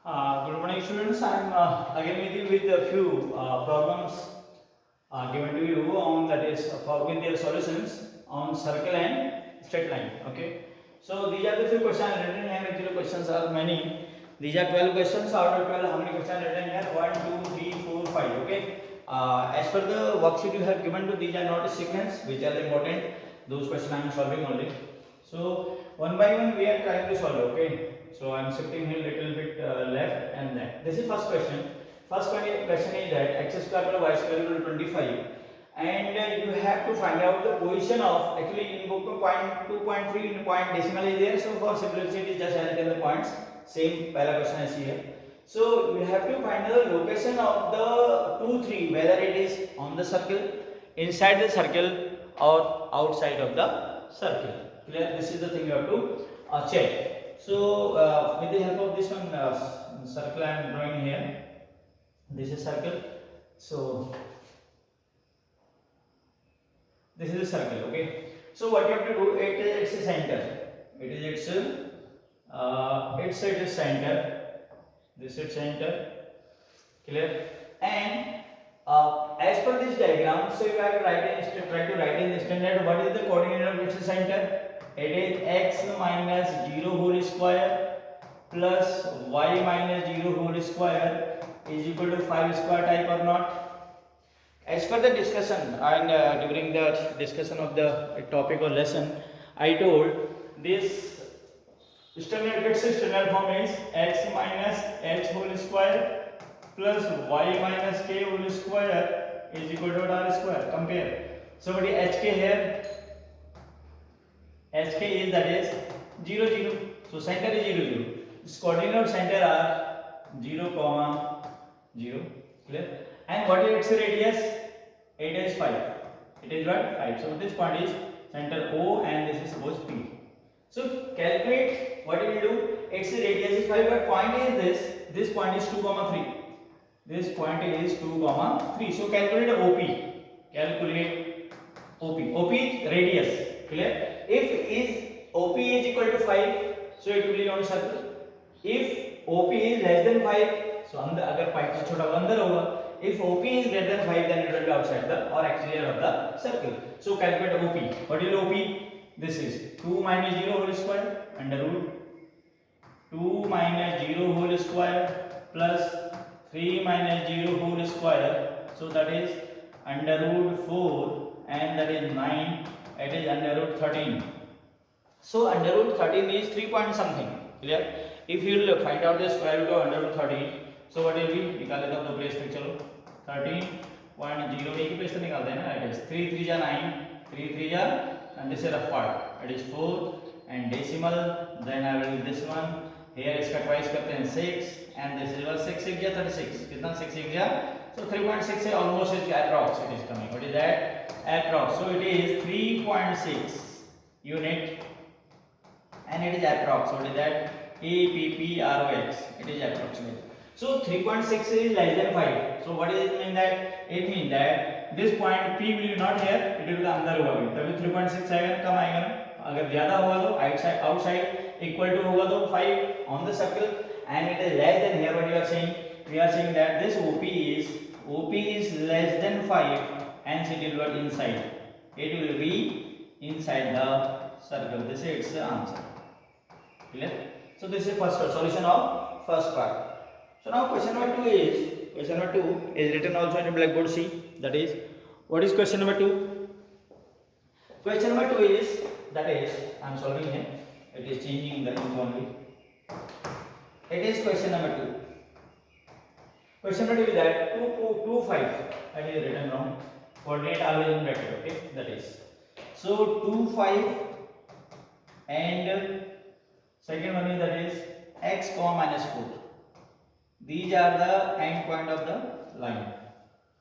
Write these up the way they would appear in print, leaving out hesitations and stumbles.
Good morning, students. I'm again with you with a few problems given to you on that is with their solutions on circle and straight line. Okay. So these are the few questions written here. Actually, questions are many. These are 12 questions. Out of 12, how many questions written here? 1, 2, 3, 4, 5. Okay. As per the worksheet you have given to, these are not a sequence, which are the important. Those questions I am solving only. So one by one we are trying to solve. Okay. So I am shifting here little bit left and left. This is first question. First question is that x square plus y square equal to 25, and you have to find out the position of, actually in book point 2.3 in point decimal is there. So for simplicity just I tell the points. Same pehla question I see here. So you have to find the location of the 2 3, whether it is on the circle, inside the circle, or outside of the circle. Clear? This is the thing you have to check. So with the help of this one circle I am drawing here. This is circle. So this is a circle. Okay. So what you have to do? It's a center. It is its center. This is center. Clear? And as per this diagram, so you have to try to write in the standard what is the coordinate of its center. It is x minus 0 whole square plus y minus 0 whole square is equal to 5 square type or not. As per the discussion and during the discussion of the topic or lesson, I told this standard form is x minus h whole square plus y minus k whole square is equal to r square. Compare. So what is hk here? hk is that is 0 0. So center is 0 0. Its coordinate of center are 0 comma 0. Clear? And what is its radius? It is 5. It is what? 5. So this point is center O and this is suppose P. So calculate what you will do. Its radius is 5, but point is this. This point is 2 comma 3. This point is 2 comma 3. So calculate OP. Calculate OP. OP is radius. Clear? If is OP is equal to 5, so it will be on circle. If OP is less than 5, so अंदर अगर pipe से छोटा अंदर होगा. If OP is greater than 5, then it will be outside the or exterior of the circle. So calculate OP. What is OP? This is 2 minus 0 whole square under root 2 minus 0 whole square plus 3 minus 0 whole square. So that is under root 4 and that is 9. It is under root 13. So under root 13 is 3 point something. Clear? If you will find out the square root of under root 13, so what will be? निकाल लेता हूँ दो place पे. चलो 13.0 एक ही place से निकालते हैं ना. It is 3 3 जा 9, 3 3 जा, and this is rough part. It is 4 and decimal. Then I will this one. Here इसका twice करते हैं 6 and this is 6 6 जा 36. कितना 6 6 जा? So 3.6 is almost is approx. It is coming. What is that? Approx. So it is 3.6 unit and it is approx. So what is that? APPROX. It is approximate. So 3.6 is less than 5. So what does it mean that? It means that this point P will be not here. It will be अंदर होगा भी. तभी 3.6 आएगा, कम आएगा ना. अगर ज़्यादा होगा तो outside equal to होगा तो 5 on the circle, and it is less than here. What you are saying? We are saying that this OP is less than 5, hence it will be inside. It will be inside the circle. This is its answer. Clear? So this is first solution of first part. So now question number 2 is written also in blackboard. See, that is, what is question number 2? Question number 2 is, that is, I am solving here. It is changing the ink only. It is question number 2. Question number 2 is that 2 5. I is written wrong. Coordinate always in bracket. Okay, that is. So 2 5 and second one is that is x comma minus 4. These are the end point of the line,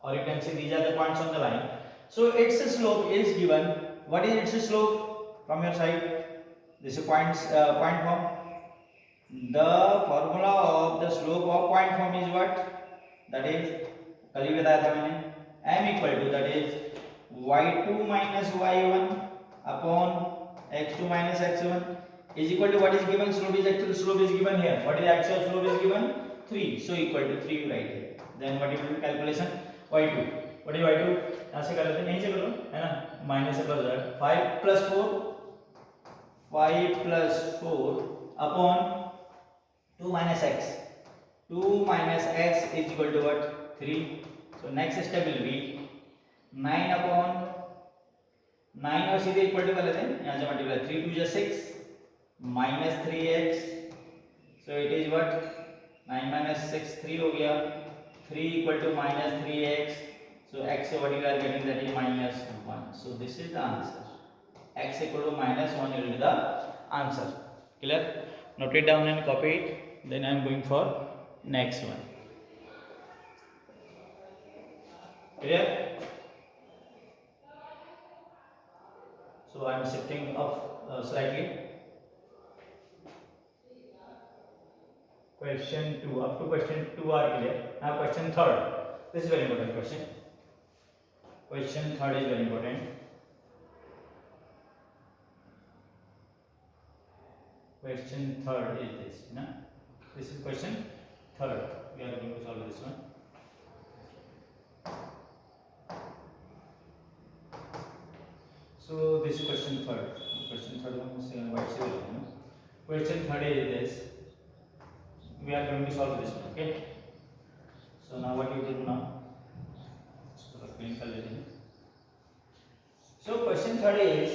or you can say these are the points on the line. So its slope is given. What is its slope from your side? This is point form. The formula of the slope of point form is what? That is, कल ही बताया था मैंने, m equal to that is y2 minus y1 upon x2 minus x1 is equal to what is given? Slope is given here. What is actual slope is given? 3, so equal to 3 write here. Then what you will do calculation y2, what is y2, यहाँ से कर लेते हैं, यहीं से करो है ना, माइनस से plus 5 plus 4 upon 2 minus x. 2 minus x is equal to what? 3. So next step will be 9 upon 9 और सीधे इक्वल टू कर लेते हैं, यहाँ से multiply 3 2 6 minus 3x. So it is what? 9 minus 6 3 हो गया, 3 equal to minus 3x. So x so what you are getting, that is minus 1. So this is the answer. X equal to minus 1 will be the answer. Clear? Note it down and copy it. Then I am going for next one. Clear? So I am shifting up slightly. Question 2, up to question 2 are clear. Now question 3. This is very important question. Question 3 is very important. Question 3 is this. No? This is question 3. We are going to solve this one. So this is question 3. Question 3 one. Question 3 is this. We are going to solve this one. Okay. So now what you do now? So question 3 is,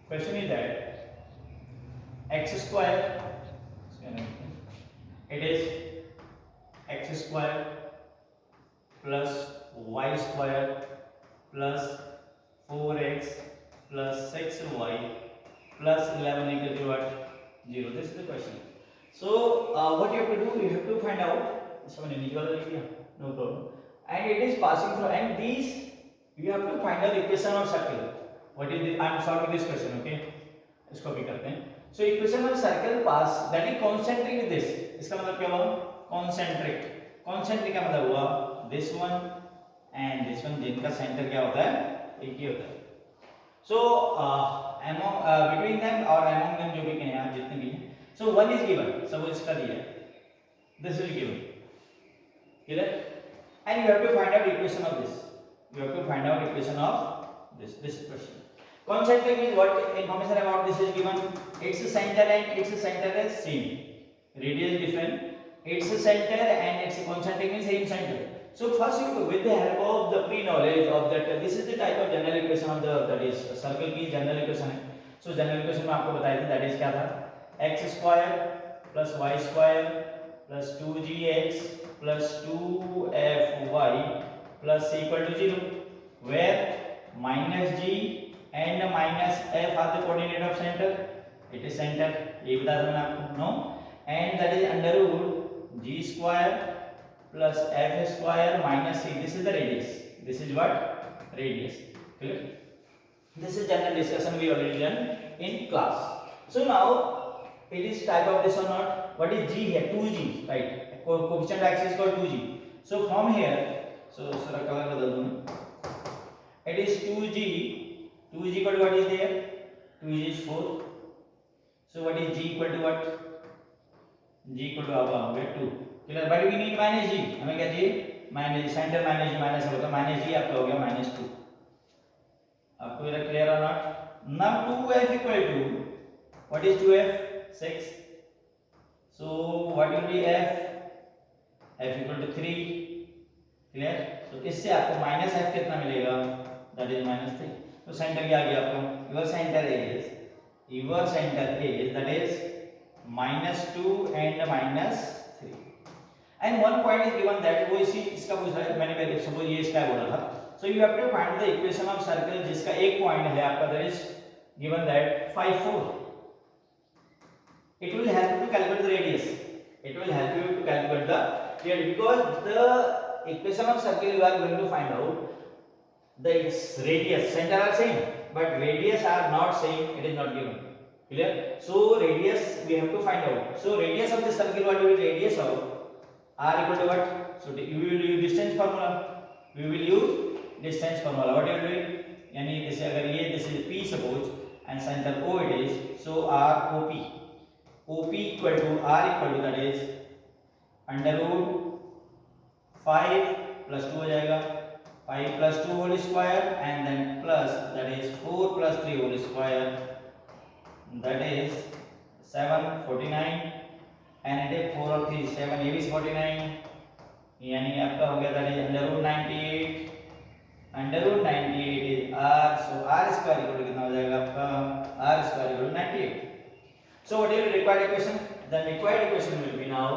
question is that x square, it is x square plus y square plus 4x plus 6y plus 11 equal to what? 0. This is the question. So what you have to do, you have to find out, no problem, and it is passing through, and these you have to find out equation of circle. What is this? I am solving this question. Okay, इसको भी करते हैं. So equation of circle pass, that is concentric with this. इसका मतलब क्या हुआ? Concentric. Concentric का मतलब हुआ this one and this one, जिनका center क्या होता है? एक ही होता है. So among between them or among them जो भी कहें आप, जितने भी हैं. So one is given. Suppose इसका दिया है. This is given. Clear? And you have to find out equation of this. You have to find out equation of this. This is question. Concentric means what information about this is given. Its center and its center is same. Radius is different. Its center and its concentric means same center. So first you, with the help of the pre-knowledge of that, this is the type of general equation of the, that is circle की general equation है. So general equation में आपको बताया था, that is क्या था? X square plus y square plus 2gx plus 2fy plus c equal to 0, where minus g and minus f are the coordinate of center. It is center. ये बता दूँ आपको, no, and that is under root g square plus f square minus c. This is the radius. This is what? Radius. Clear? This is general discussion we already done in class. So now it is type of this or not. What is g here? 2g, right? Coefficient of x is called 2g. So from here, so sir color बदल दूँ. It is 2g. 2g equal to what is there? 2g is 4. So what is g equal to what? G equal to आपका हो गया 2. Clear? But we need minus g. हमें क्या चाहिए? Minus center minus g minus होगा, minus g आपका हो गया minus 2. आपको ये clear or not? Now 2f equal to what is 2f? 6. So what will be f? F equal to 3. Clear? So इससे आपको minus f कितना मिलेगा? That is minus 3. तो center क्या आ गया आपका? Your center is that is minus 2 and minus 3. And one point is given that वो इसी इसका पूछ रहा है, मैंने पहले suppose ये इसका बोला था. So you have to find the equation of circle जिसका एक point है आपका, that is given that 5 4. It will help you to calculate the radius. It will help you to calculate the radius, because the equation of circle you are going to find out the radius, center are same, but radius are not same. It is not given. Clear? So radius we have to find out. So radius of the circle, what will be radius of r equal to what? So we will use distance formula. We will use distance formula. What you will do? यानी जैसे अगर ये this is p suppose and center O it is, so r OP. OP equal to R equal to that is under root 5 plus 2 हो जाएगा 5 plus 2 whole square and then plus that is 4 plus 3 whole square that is 749 and it is 4 और 3 7 ये भी 49 यानी आपका हो गया that is under root 98 is r so r square equal to कितना हो जाएगा आपका r square equal to 98 so what is required equation the required equation will be now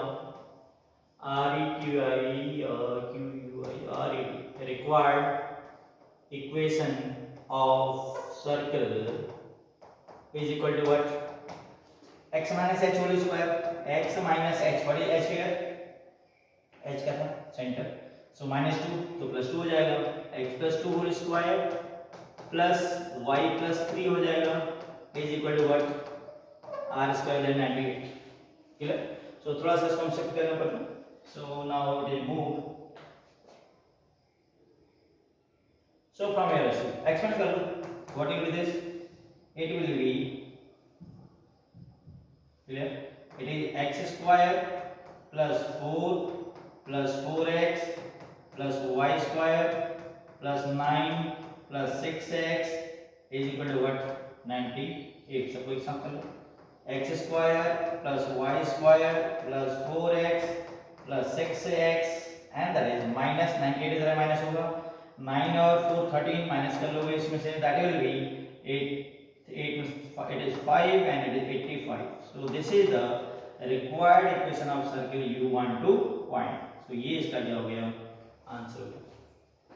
required equation of circle is equal to what? X minus h whole square. X minus h, what is h here? h क्या था? Center. So minus 2 तो plus 2 हो जाएगा. X plus 2 whole square plus y plus 3 हो जाएगा is equal to what? R square then 98. Clear? So थोड़ा सा इसको हम शिफ्ट करना पड़ता है. So now it is moved. So from here, so expand कर लो. What will be this? It will be clear. It is x square plus 4 plus 4x plus y square plus 9 plus 6x is equal to what? 98. सबको एक साथ कर लो. X square plus y square plus 4x plus 6x and that is minus 98 इधर minus होगा 9 और 4 13 minus कर लोगे इसमें से that will be 8 it is 5 and it is 85 so this is the required equation of circle you want to find so ये इसका क्या हो गया आंसर हो गया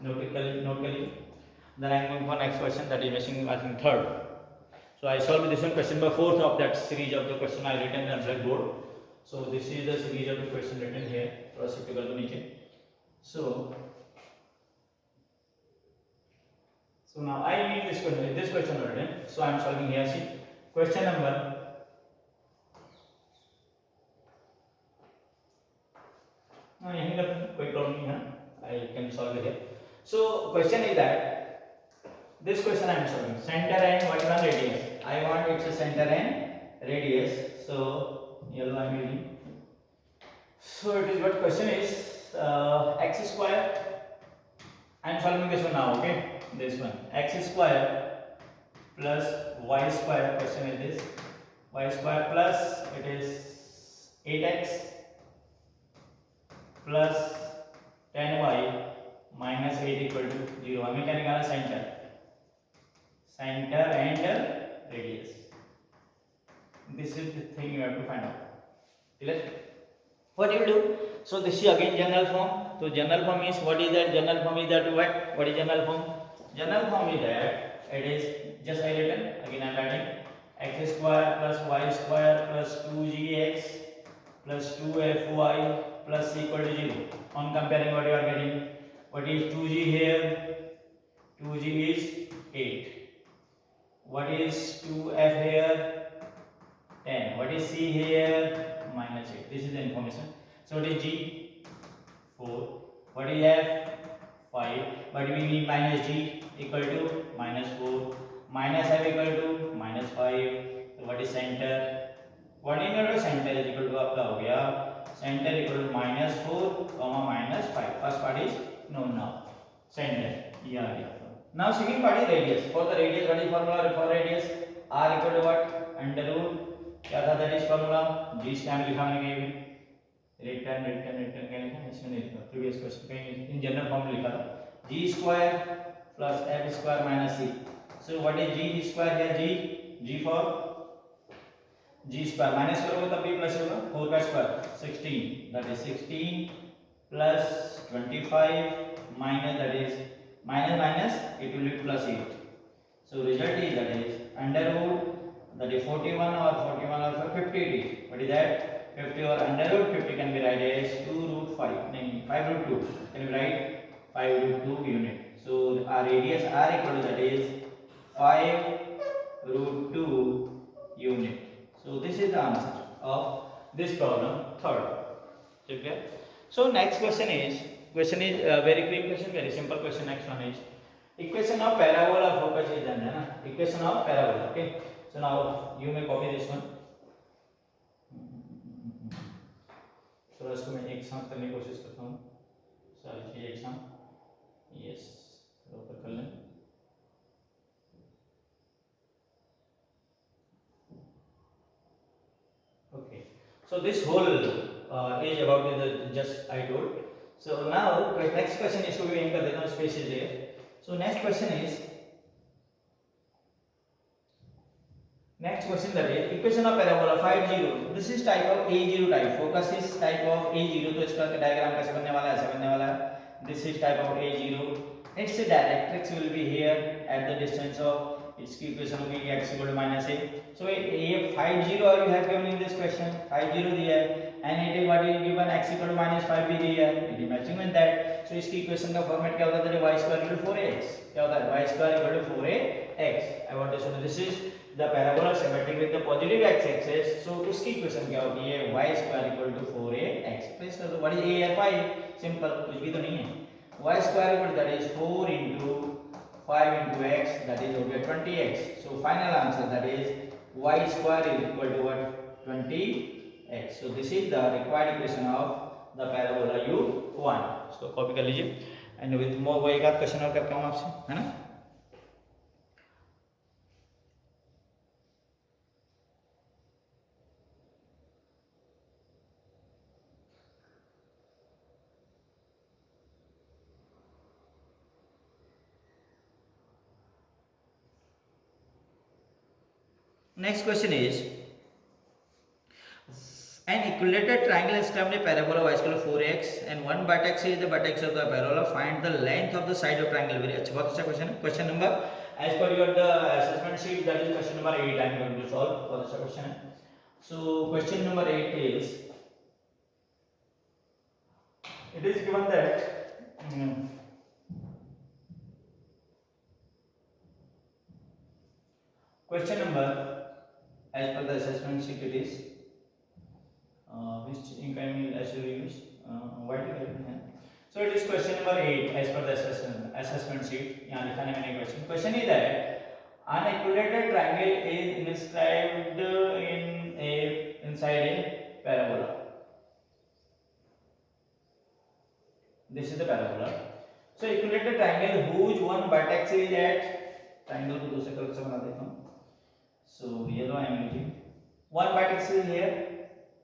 नोट कर लीजिए then I am going for next question that is missing I think third so I solved this one question number 4th of that series of the question I written on blackboard. So this is the series of the question written here. थोड़ा shift कर दो नीचे. So now I need this question written. So I am solving here. See question number. हाँ यहीं का कोई problem नहीं है. I can solve it here. So question is that this question I am solving. Center and what one radius. I want its center and radius. So yellow I am using. So it is what question is x square. I am solving this one now. Okay, this one x square plus y square. Question is this y square plus it is 8x plus 10y minus 8 equal to 0. हमें क्या निकालना center and radius. This is the thing you have to find out. Clear? What you will do? So this is again general form. So general form is what is that? General form is that what? What is general form? General form is that it is just I written again I am writing x square plus y square plus 2gx plus 2fy plus equal to 0. On comparing what you are getting, what is 2g here? 2g is 8. What is 2f here? 10. What is c here? Minus 8. This is the information. So it is g 4. What is f? 5. But we need minus g equal to minus 4. Minus f equal to minus 5. So what is center? Coordinate of center is equal to आपका हो गया center equal to minus 4 comma minus 5. First part is known now. Center. ये आ गया. Now second part is radius. For the radius, what is formula for radius? R equal to what? Under root क्या था that is formula g square में लिखा मैंने कहीं भी return क्या लिखा इसमें नहीं लिखा प्रीवियस क्वेश्चन कहीं इन जनरल फॉर्म में लिखा था g square plus f square minus c so what is g square here g for g square minus करोगे तब भी प्लस होगा 4 का square 16 that is 16 plus 25 minus that is minus it will be plus 8 so result is that is under root that is 41 or 50 it is. What is that? 50 or under root 50 can be write as 2 root 5. No, 5 root 2. Can we write 5 root 2 unit? So our radius r equal to that is 5 root 2 unit. So this is the answer of this problem third. Okay. So next question is very quick question, very simple question. Next one is equation of parabola focus is done. Equation of parabola. Okay. So now you may copy this one. इसको मैं एक साथ करने की कोशिश करता हूँ, सारी चीज़ एक साथ। यस, ऊपर कर लें। Okay, so this whole is about the just I told. So now next question is to be कर देता हूँ, space is there. So next question is that is equation of parabola 5 0. This is type of A0 type. Focus is type of A0. तो इसका diagram कैसे बनने वाला है, ऐसे बनने वाला है. This is type of A0. Its directrix will be here at the distance of इसकी इक्वेशन होगी x equal to minus a. So ये 5 0 और you have given in this question 5 0 दिया है and it is what is given x equal to minus 5 भी दिया है. It is matching with that. So इसकी इक्वेशन का फॉर्मेट क्या होता है, y square equal to 4ax. क्या होता है, y square equal to 4ax. I want to show this is the parabola symmetric with the positive x-axis. So उसकी equation क्या होगी, ये y square equal to 4ax. Place कर दो, what is a or 5, simple, कुछ भी तो नहीं है. Y square equal to that is 4 into 5 into x, that is over 20x. So final answer that is y square is equal to what, 20x. So this is the required equation of the parabola u1. इसको copy कर लीजिए and with more वो एक आध question और करता हूँ आपसे, है ना. Next question is an equilateral triangle inscribed a parabola y equal to 4x and one vertex is the vertex of the parabola. Find the length of the side of triangle. Very अच्छा, बहुत अच्छा question है. Question number as per your the assessment sheet, that is question number 8 I am going to solve. बहुत अच्छा question है. So question number 8 is, it is given that question number as per the assessment sheet it is which ink I will actually use, white color है. So it is question number 8 as per the assessment sheet. यहाँ लिखा है मैंने question is that an equilateral triangle is inscribed inside a parabola. This is the parabola. So equilateral triangle whose one vertex is at, triangle को दूसरे colour से बना देता हूँ. So yellow I am using. One vertex is here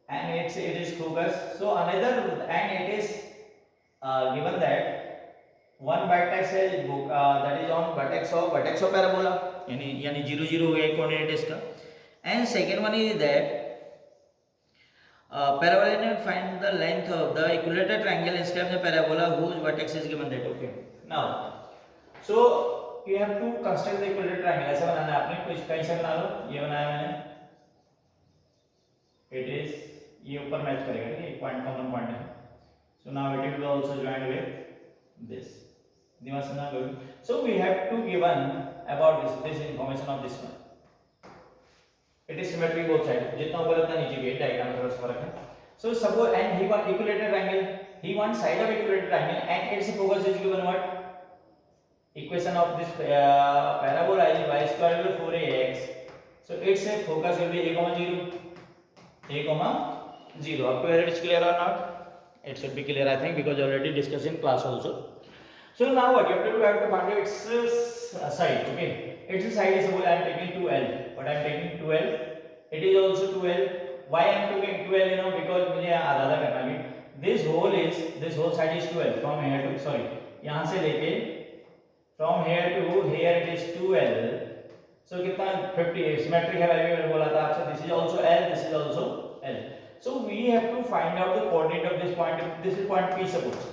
and it is focus. So another, and it is given that one vertex is that is on vertex of parabola, यानी 0 0 हो गया coordinate इसका. And second one is that parabola and find the length of the equilateral triangle inscribed the parabola whose vertex is given that. Okay, now so you have to construct the equilateral triangle. ऐसा बनाना है आपने, कुछ कहीं से बना लो. ये बनाया मैंने, it is ये ऊपर मैच करेगा, ठीक है, एक पॉइंट कॉमन पॉइंट है. So now it will also join with this. दिमाग से ना करो. So we have to given about this information of this one. It is symmetric both sides. जितना ऊपर उतना नीचे भी है, डायग्राम थोड़ा सा फर्क है. So suppose and he want equilateral triangle, he wants side of equilateral triangle and its focus is given what? Equation of this parabola is y square equal to 4ax. So its focus will be a comma 0. Up to here it is clear or not? It should be clear I think because already discussed in class also. So now what you have to do, you have to find its side. Okay, its side is suppose I am taking 2l, but I am taking 2l. It is also 2l. Why I am taking 2l? You know, because मुझे आधा आधा करना है. This whole side is 2l from here to, sorry, यहाँ से लेके from here to here it is 2l. So कितना 50 symmetric है, मैंने बोला था आपसे. This is also l, this is also l. So we have to find out the coordinate of this point. This is point P suppose.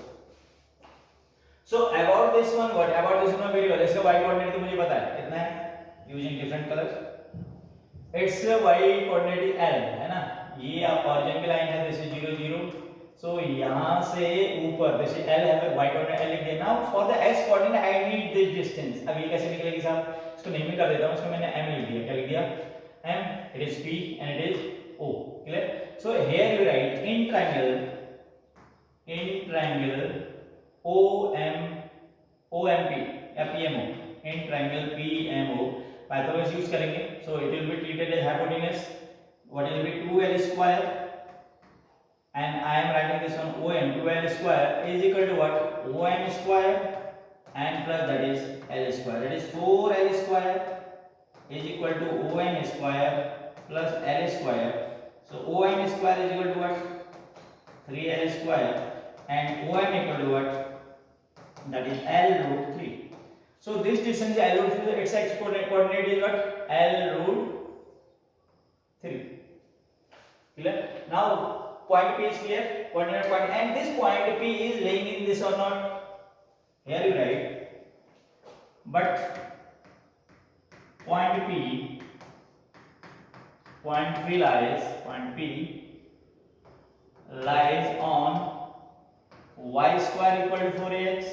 So about this one, what about this one very well. इसका y coordinate तो मुझे पता है कितना है, using different colors. Its y coordinate is l, है ना. ये आप origin की line है, this is 0 0. So यहाँ से ऊपर this is l है, y coordinate l लिख देना. Now for the x coordinate I need this distance. अब ये कैसे निकलेगी साहब, इसको नेम कर देता हूँ. इसको मैंने m लिख दिया. क्या लिख दिया, m. It is p and it is o. Clear? So here you write in triangle OMP या PMO, in triangle PMO Pythagoras use करेंगे. So it will be treated as hypotenuse. What will be 2l square and I am writing this one OM 2L square is equal to what? OM square and plus that is L square, that is 4L square is equal to OM square plus L square. So OM square is equal to what? 3L square and OM equal to what? That is L root 3. So this distance L root 3, its x coordinate is what? L root 3. Clear? Now point P is clear, coordinate point, and this point P is laying in this or not? Here you write, but point P lies on y square equal to 4ax.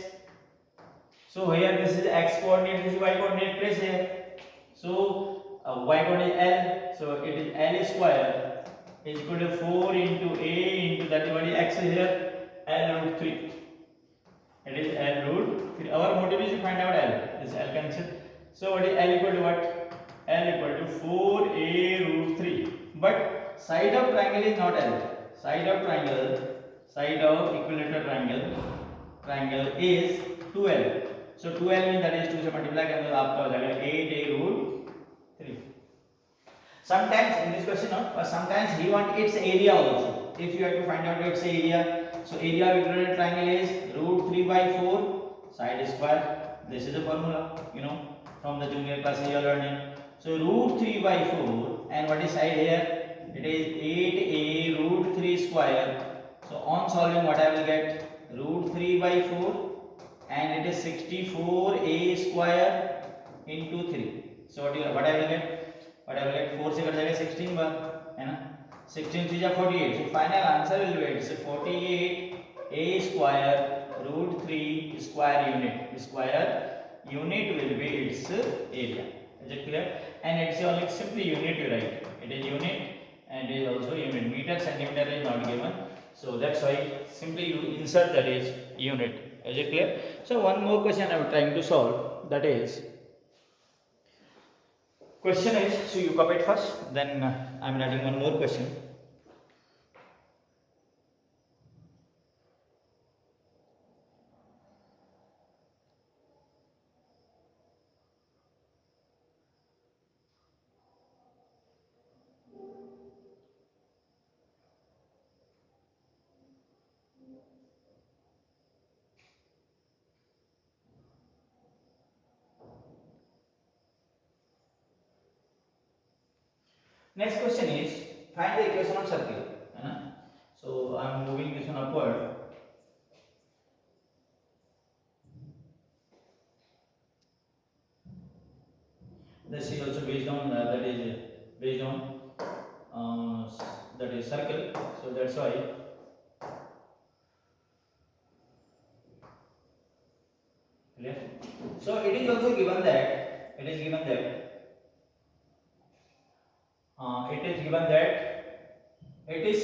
So here this is x coordinate, this is y coordinate, place here. So y coordinate L, so it is L square is equal to 4 into a into that, what is x here? L root 3. It is L root 3. Our motive is to find out L. This L cancel. So what is L equal to what? L equal to 4a root 3. But side of triangle is not L. Side of equilateral triangle is 2L. So 2L means that is 2 से multiply करने तो आपका हो जाएगा 8a root 3. Sometimes in this question, but sometimes he want its area also. If you have to find out its area, so area of equilateral triangle is root 3 by 4 side square. This is the formula, you know, from the junior classes you are learning. So root 3 by 4, and what is side here? It is 8a root 3 square. So on solving, what I will get? Root 3 by 4, and it is 64a square into 3. So what I will get? What I will get? 4 से cut जाएगा 16 बार, है ना? 16 3 48. So final answer will be it's 48a square root 3 square unit. Square unit will be its area. Is it clear? And it's only simply unit you write. It is unit and it is also unit. Meter, centimeter is not given. So that's why simply you insert that is unit. Is it clear? So one more question I am trying to solve, that is question is, so you copy it first, then I am writing one more question. Next question is, find the equation of circle. So I am moving this one upward. This is also based on that is based on that is circle. So that's why clear. So it is also given that it is given that it is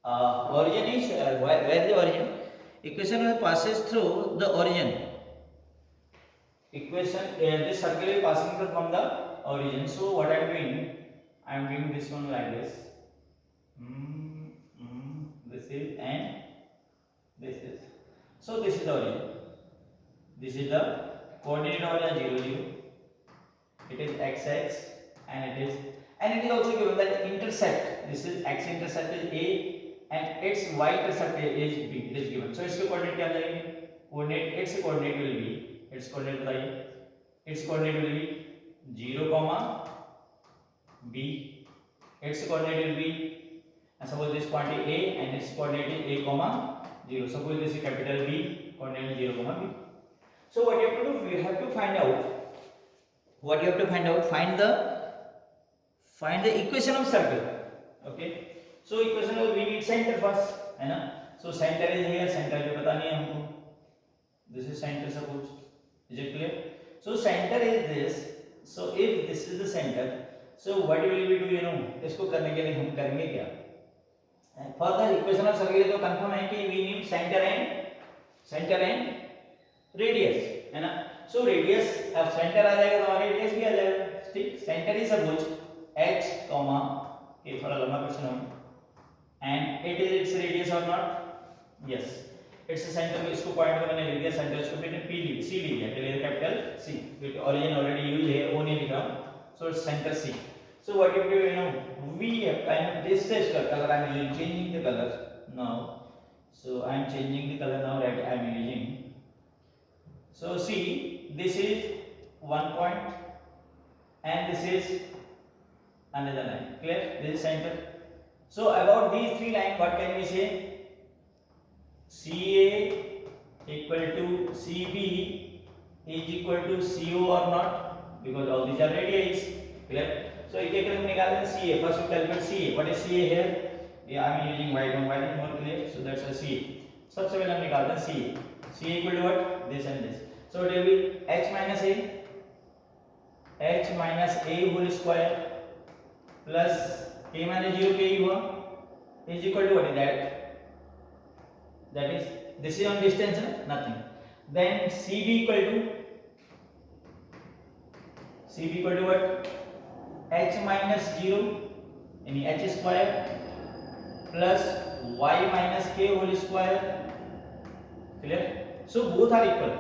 origin is where the origin equation passes through the origin. Equation this circle is passing through from the origin. So what I am doing this one like this. This is and this is. So this is the origin. This is the coordinate origin 0 0. It is x and it is also given that intercept. This is x intercept is a and its y intercept is b. It is given. So इसके coordinate क्या जाएंगे? Coordinate its coordinate will be its coordinate बताइए. Its coordinate will be 0 comma b. Its coordinate will be, and suppose this point is a and its coordinate is a comma 0. Suppose this is capital B, coordinate 0 comma b. So what you have to do? You have to find out. What you have to find out? Find the equation of circle. Okay. So equation of we need center first, है ना? So center is here. Center जो पता नहीं है हमको. This is center suppose. Is it clear? So center is this. So if this is the center, so what will we do? You know, इसको करने के लिए हम करेंगे क्या? Further equation of circle तो confirm है कि we need center and radius, है ना? So radius अब center आ जाएगा तो radius भी आ जाएगा. ठीक? Center is suppose h, ये थोड़ा लंबा क्वेश्चन है. and it is its radius or not? Yes, it's a center. इसको पॉइंट को मैंने लिख दिया, सेंटर इसको मैंने P लिख C लिख दिया, पहले कैपिटल C, क्योंकि origin already यूज है, O नहीं लिख रहा हूँ, so it's center C. So what you do, we have kind of this is color. I am changing the color now. So I am changing the color now that I am using. So see, this is one point and this is another line. Clear? This is center. So about these three lines, what can we say? CA equal to CB is equal to CO or not? Because all these are radius. Clear? So एक एक हम निकालें CA. First we calculate CA. What is CA here? Yeah, I am using white on white, more clear. So that's a CA. सबसे पहले हम निकालते हैं CA. CA equal to what? This and this. So it will be H minus A. H minus A whole square plus A minus 0 K हुआ is equal to what is that? That is, this is on distance, nothing. Then CB equal to what? H minus 0 यानी H square plus Y minus K whole square. Clear? So both are equal.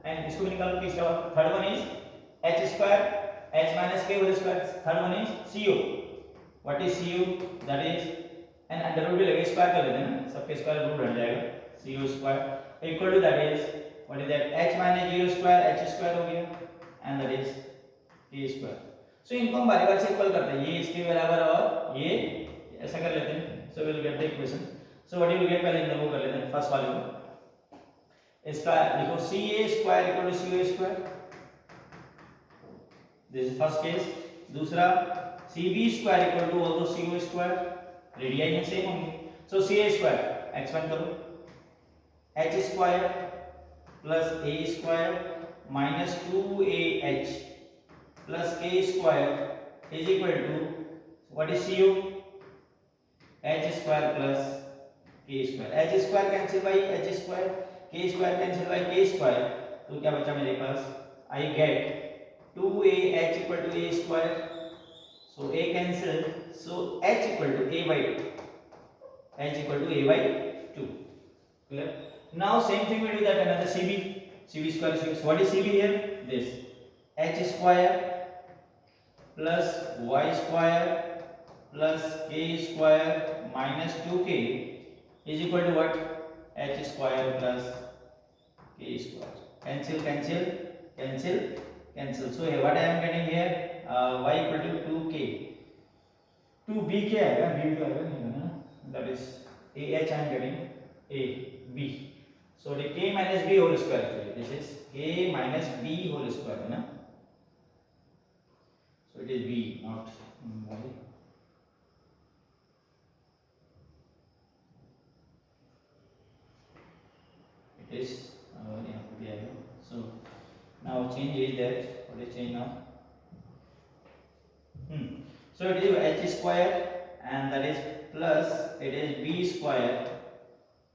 And इसको भी निकालो किसका? Third one is H square H minus K whole square. Third one is CO. What is CO? That is, and under root भी लगे, square कर लेते हैं ना, सबके स्क्वायर रूट हट जाएगा, CO square equal to that is what is that H minus 0 square H square हो गया and that is K square. So इनको हम बारी बारी से इक्वल करते हैं, ये इसके बराबर और ये ऐसा कर लेते हैं. So will get the equation. So what you will get, पहले इनको कर लेते हैं फर्स्ट वाले को. इसका लिखो CA square equal to CO square. This is first case. दूसरा CB square equal to also CO square. Radius में सेम होंगे. सो CA स्क्वायर एक्सपेंड करो, H square plus A square minus 2AH plus K square is equal to what is CO? H square plus K square. H square cancel by H square, K square cancel by K square. तो क्या बचा मेरे पास? I get 2AH equal to A square. So A cancel, so H equal to A by 2. H equal to A by 2. Clear? Now same thing we do that another CB. CB square is 6. What is CB here? This. H square plus Y square plus K square minus 2K is equal to what? H square plus K square. Cancel, cancel, cancel, cancel. So here what I am getting here? Y equal to 2K. 2B क्या आएगा? B तो आएगा नहीं ना? That is AH I am getting A B. So the K minus B whole square actually. This is K minus B whole square है ना? So it is B not Y. It is यहाँ पे भी आएगा. So now change is that. What is change now? So it is H square and that is plus it is B square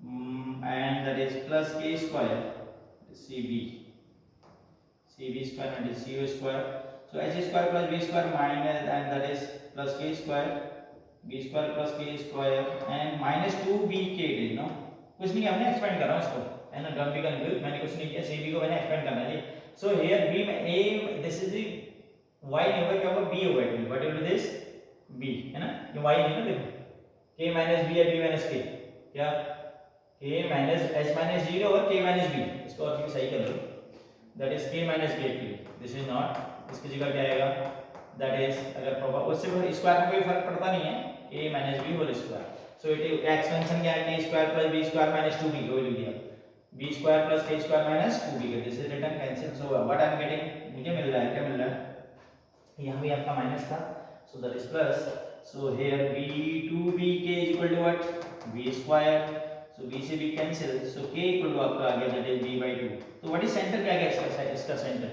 and that is plus K square CB square and it is CO square. So H square plus B square minus and that is plus K square B square plus K square and minus 2BK it is. No, कुछ नहीं, हमने expand कर रहा हूँ इसको है ना. Don't be confuse, मैंने कुछ नहीं किया, CB को मैंने एक्सपेंड करना है. सो हियर B में A, this is the y नहीं होगा, क्या होगा? B होगा. It what will be this B है ना, ये y नहीं ना. देखो K minus B या B minus K, क्या K minus H minus 0 और K minus B. इसको और सही कर लो. That is K minus B actually. This is not, इसकी जगह क्या आएगा? दैट इज अगर प्रॉपर उससे स्क्वायर में कोई फर्क पड़ता नहीं है. K minus B whole square. So it is expansion क्या है? K square plus B square minus 2B को लिख दिया. B square plus K square minus 2B. This is written cancel. So what I am getting, मुझे मिल रहा है, क्या मिल रहा है? यहाँ भी आपका माइनस था, so that is plus. So here B 2BK is equal to what? B square. So B से B cancel. So K equal to आपका आ गया that is B by 2. तो what is center क्या है इसका center?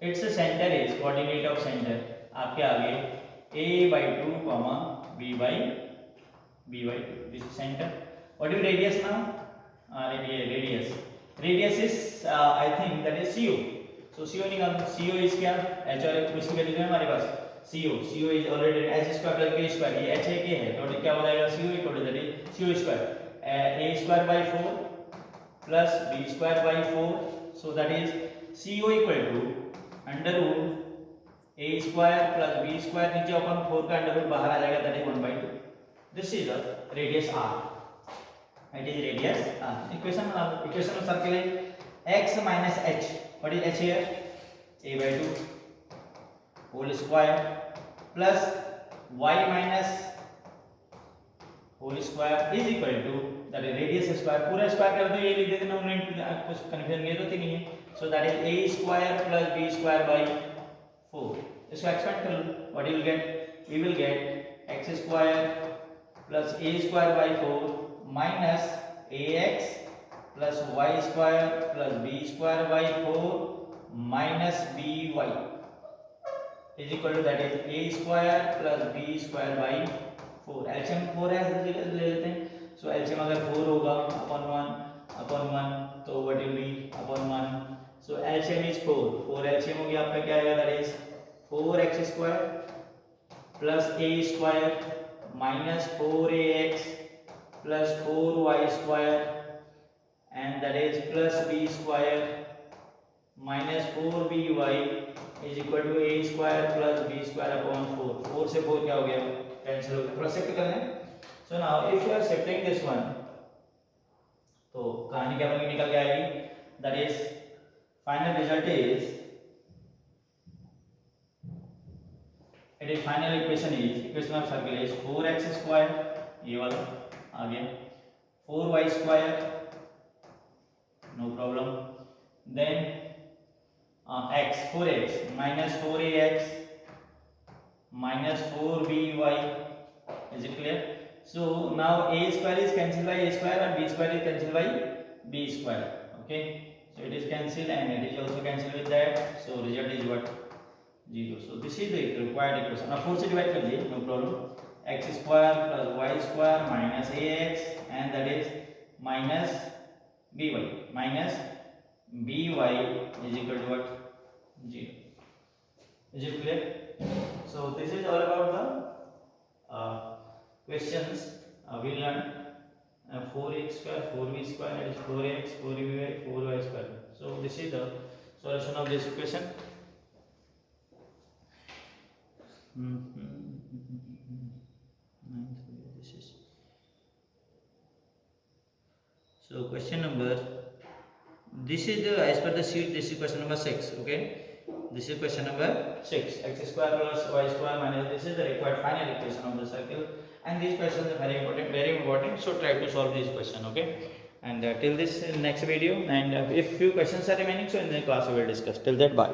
Its center is coordinate of center आपके आगे A by 2 comma B by 2. This is center. What is radius now? Radius is I think that is CO. So CO निकाल. CO is क्या? H और इसकी value है हमारे पास. CO is already h square plus k square, ये h है k है तो क्या हो जाएगा CO equal to that is CO square a square by 4 plus b square by 4, so that is CO equal to under root a square plus b square, नीचे अपन 4 का under root बाहर आ जाएगा, that is 1/2. This is the radius r. It is radius r. Equation of circle is x minus h. What is h here? a by 2 whole square plus y minus whole square is equal to that is radius square. पूरा square कर दो, ये लिख देते ना, कुछ confusion ये तो नहीं है. So that is a square plus b square by 4. इसको एक्सपेंड कर लो, what you will get? We will get x square plus a square by 4 minus ax plus y square plus b square by 4 minus by is equal to that is a square plus b square by 4. LCM 4 है, ले लेते हैं. सो LCM अगर 4 होगा upon 1 तो what will be upon 1. So LCM is 4 LCM हो गया आपका, क्या आएगा, that is 4x square plus a square minus 4ax plus 4y square and that is plus b square minus 4by is equal to a square plus b square upon 4. 4 से 4 क्या हो गया, cancel हो गया. थोड़ा शिफ्ट कर लें. So now if you are shifting this one तो कहानी क्या बनेगी, निकल के आएगी, that is final result is it is final equation of circle is 4x square, ये वाला आ गया, 4y square no problem, then x 4x minus 4ax minus 4by. Is it clear? So now a square is cancelled by a square and b square is cancelled by b square. Okay, so it is cancelled and it is also cancelled with that, so result is what, 0. So this is the required equation. Now 4 से divide कर दिए, no problem. x square plus y square minus ax and that is minus by is equal to what, 0. Is it clear? So this is all about the questions we learned. 4x square, 4b square, that is 4x, 4by, 4y square. So this is the solution of this equation. So question number, this is the, as per the sheet, this is question number 6. Okay, this is question number 6. X square plus y square minus, this is the required final equation of the circle, and these questions are very important, so try to solve this question. Okay, and till this next video, and if few questions are remaining, so in the class we will discuss. Till that, bye.